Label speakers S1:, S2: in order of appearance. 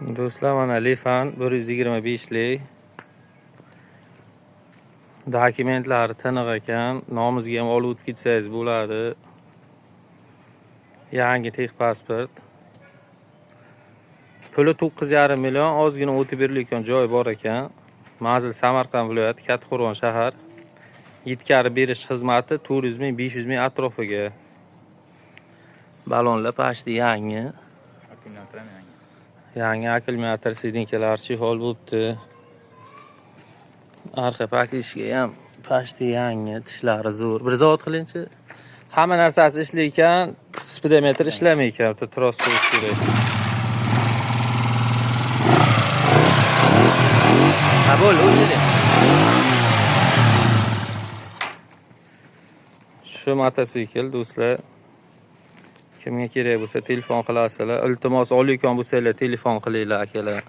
S1: Do'stlar, mana Lifan 125 lik. Dokumentlari tiniq ekan. Nomizga ham olib o'tib ketsangiz bo'ladi. Yangi texpasport. Puli 9,5 million, ozgina o'tib berilayotgan joy bor ekan. Manzil Samarqand viloyati, Kattaqo'rg'on shahar. Yetkazib berish xizmati 400 ming, 500 ming atrofiga. Balonlar pashti yangi. Yangi akkumulyator sidinkalar chihol bo'libdi. Arqa pakishga ham pashti yangi, tishlari zo'r. Bir zavod qilingchi. Hamma narsasi ishlaykan, speedometr ishlamaykan, bitta tros qo'yish kerak. Ha, bo'ldi, o'tdi. Shu motosikl do'stlar. Kimga kerak bo'lsa telefon qilasizlar. Iltimos olayotgan bo'lsanglar telefon qilinglar akalar.